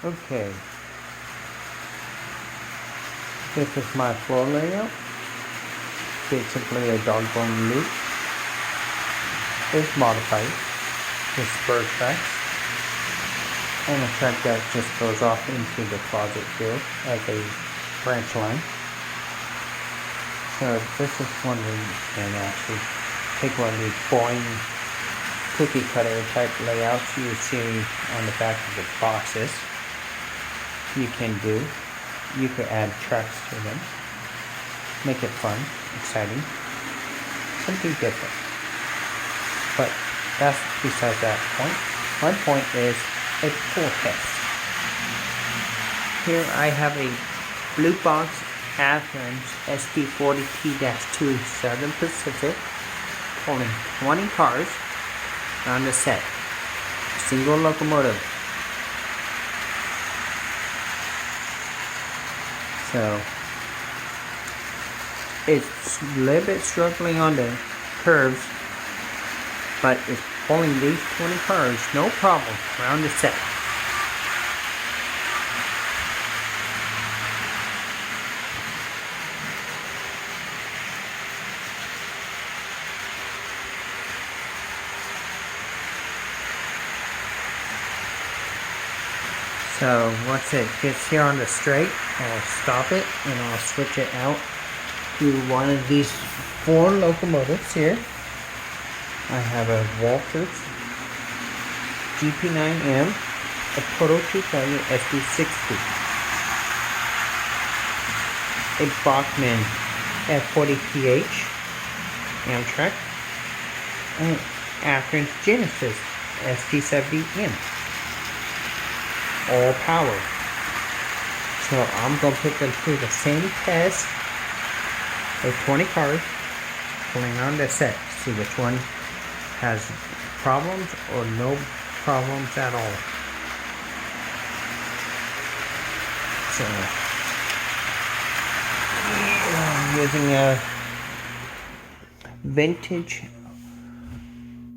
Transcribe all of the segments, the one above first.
Okay, this is my floor layout. Basically a dog bone loop is modified with spur tracks and a track that just goes off into the closet here as a branch line. So this is one where you can actually take one of these boring cookie cutter type layouts you see on the back of the boxes. You can add tracks to them, make it fun, exciting, something different. But that's besides that point. My point is a full test. Here I have a blue box Athearn SD40PH Southern Pacific pulling 20 cars on the set. Single locomotive. So it's a little bit struggling on the curves, but it's pulling these 20 cars no problem around the set. So once it gets here on the straight, I'll stop it and I'll switch it out to one of these 4 locomotives here. I have a Walthers GP9M, a proto SD60, a Bachmann F40PH Amtrak, and Athearn Genesis SD70M. All power. So I'm going to put them through the same test with 20 cars pulling on the set. See which one has problems or no problems at all. So I'm using a vintage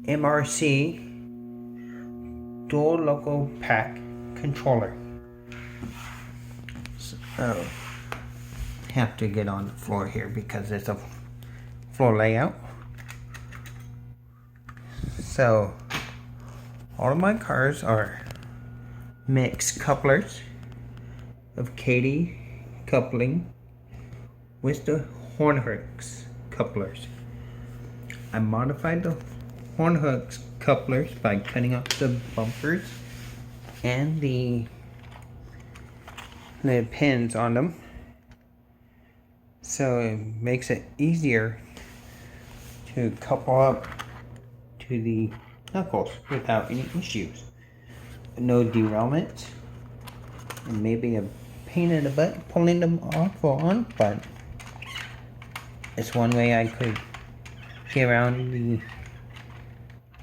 MRC dual loco pack controller. So have to get on the floor here because it's a floor layout. So all of my cars are mixed couplers of Katy coupling with the horn hooks couplers. I modified the horn hooks couplers by cutting off the bumpers and the pins on them, so it makes it easier to couple up to the knuckles without any issues. No derailment, and maybe a pain in the butt pulling them off or on, but it's one way I could get around the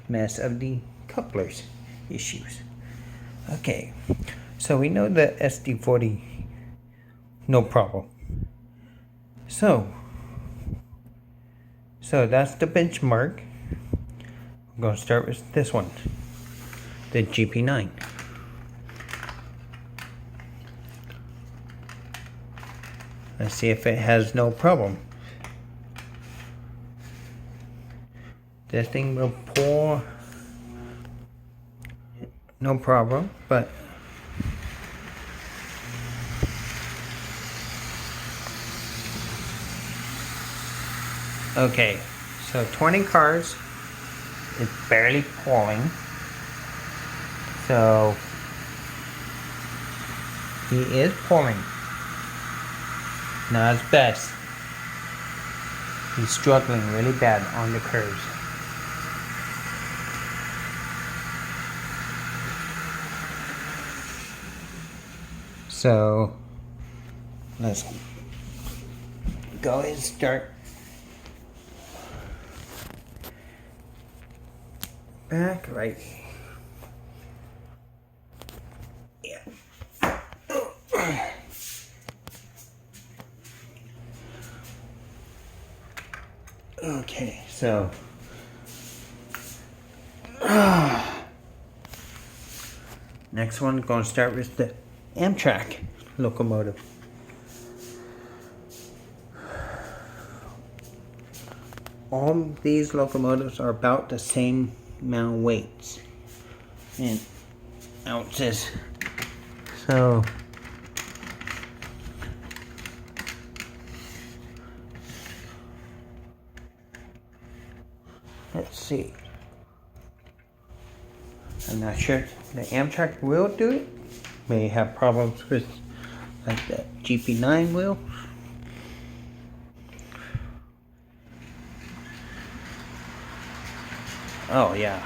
mess of the couplers issues. Okay, so we know the SD40, no problem. So that's the benchmark. I'm going to start with this one, the GP9. Let's see if it has no problem. This thing will pull, no problem, but okay, so 20 cars is barely pulling, so he is pulling, not his best. He's struggling really bad on the curves. So let's go and start back right. Yeah. Okay, so next one, gonna start with the Amtrak locomotive. All these locomotives are about the same amount of weights and ounces. So let's see. I'm not sure the Amtrak will do it. May have problems with like the GP9 will. Oh yeah.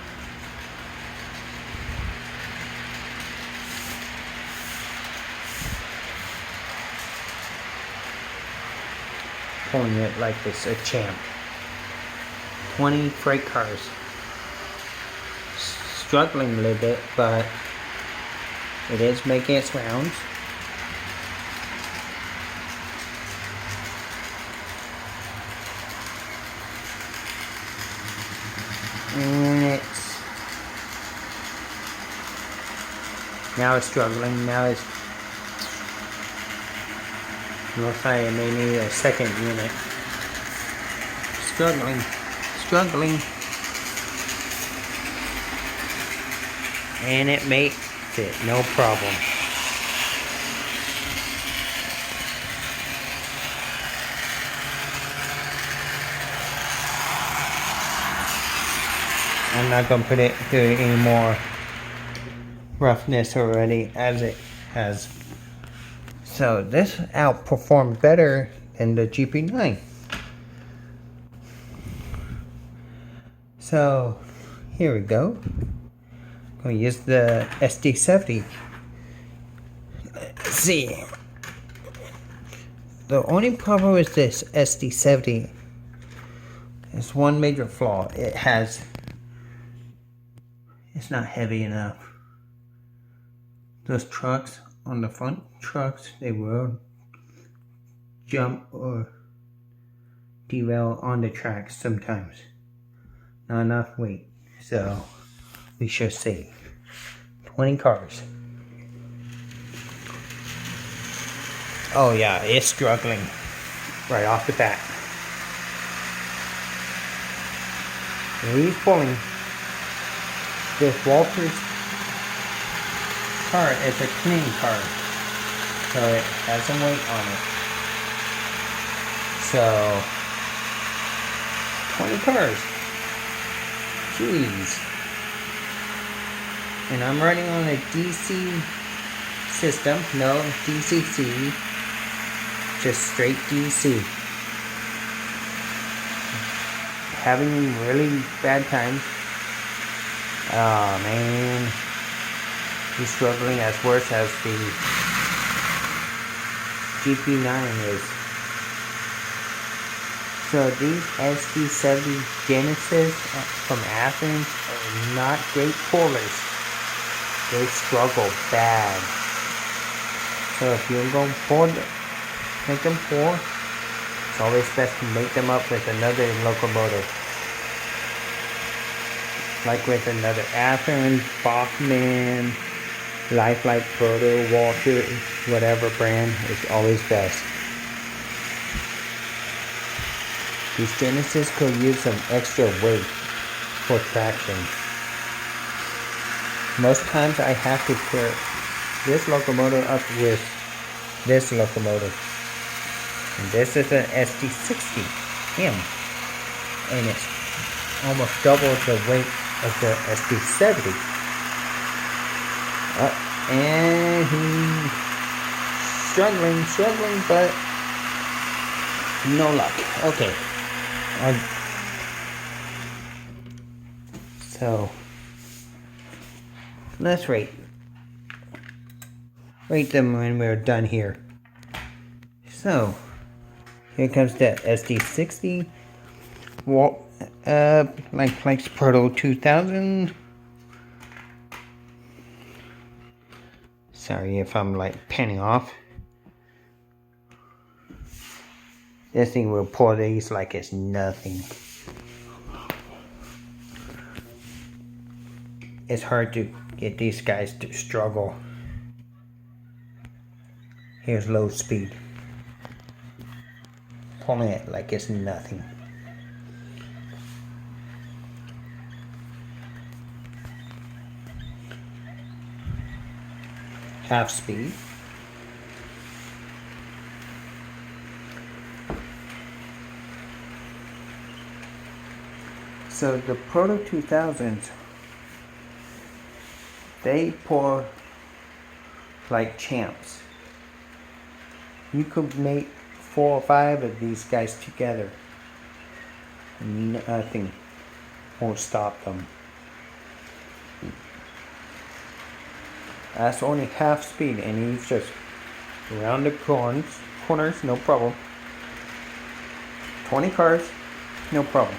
Pulling it like it's a champ. 20 freight cars. Struggling a little bit, but it is making its rounds. And now it's struggling. Now it's looks like it may need a second unit. Struggling. And it makes it no problem. I'm not going to put it through any more roughness already as it has. So this outperformed better than the GP9. So here we go. I'm going to use the SD70. Let's see. The only problem with this SD70 is one major flaw. It's not heavy enough. Those trucks on the front trucks, they will jump or derail on the tracks sometimes. Not enough weight. So we should see 20 cars. Oh yeah, it's struggling right off the bat. And he's pulling this walthers car. It's a clean car, so it has some weight on it. So 20 cars. Jeez. And I'm running on a DC system, no DCC, just straight DC. Having really bad times. Oh man, he's struggling as worse as the GP9 is. So these SD70 Genesis from Athearn are not great pullers. They struggle bad. So if you're going to make them pull, it's always best to make them up with another locomotive. Like with another Athearn, Bachmann, Lifelike, Proto, Walthers, whatever brand is always best. These Genesis could use some extra weight for traction. Most times I have to put this locomotive up with this locomotive. And this is an SD70M. And it's almost double the weight of the SD70. And he's struggling, but no luck. Okay. So let's rate them when we're done here. So here comes the SD60 like Proto 2000. Sorry if I'm like panning off. This thing will pull these like it's nothing. It's hard to get these guys to struggle. Here's low speed. Pulling it like it's nothing. Half speed. So the Proto 2000s, they pour like champs. You could make 4 or 5 of these guys together. Nothing won't stop them. That's only half speed, and he's just around the corners, no problem. 20 cars, no problem.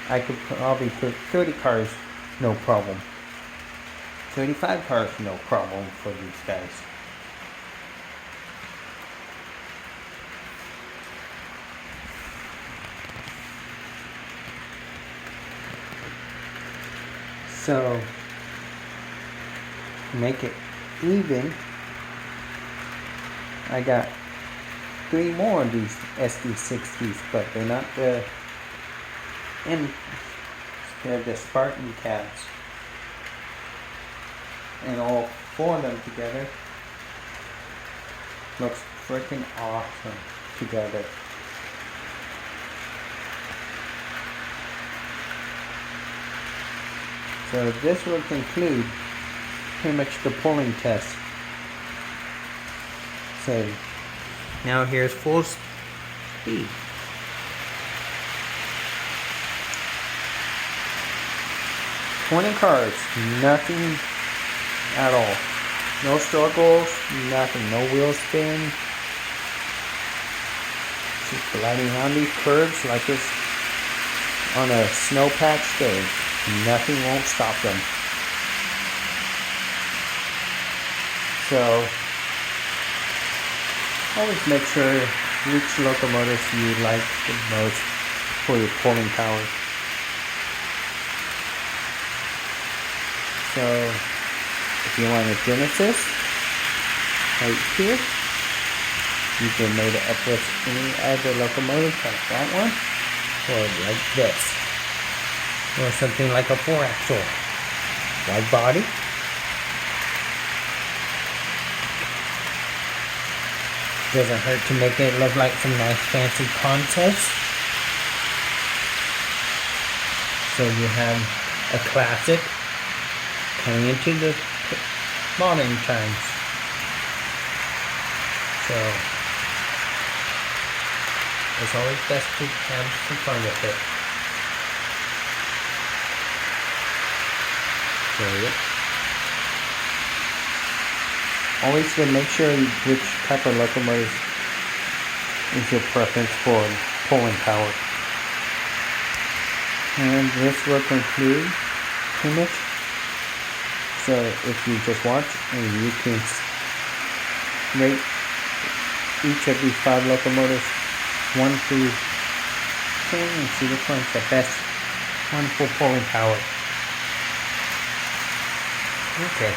I could probably put 30 cars, no problem. 35 cars, no problem for these guys. So, make it even, I got 3 more of these SD60s, but they're not the they're the Spartan cabs. And all 4 of them together looks freaking awesome together. So this will conclude pretty much the pulling test. So now here's full speed. $20 cars, nothing at all. No struggles, nothing, no wheel spin. Just gliding around these curves like it's on a snow patch day. Nothing won't stop them. So always make sure which locomotives you like the most for your pulling power. So if you want a Genesis right here, you can load it up with any other locomotive like that one, or like this, or something like a 4-axle wide body. Doesn't hurt to make it look like some nice fancy concepts. So you have a classic coming into the modern times. So it's always best to have some fun with it. So yep. Always to make sure which type of locomotive is your preference for pulling power. And this will conclude pretty much. So if you just watch, and you can rate each of these 5 locomotives 1 through 10 and see which one's the best one for pulling power. Okay.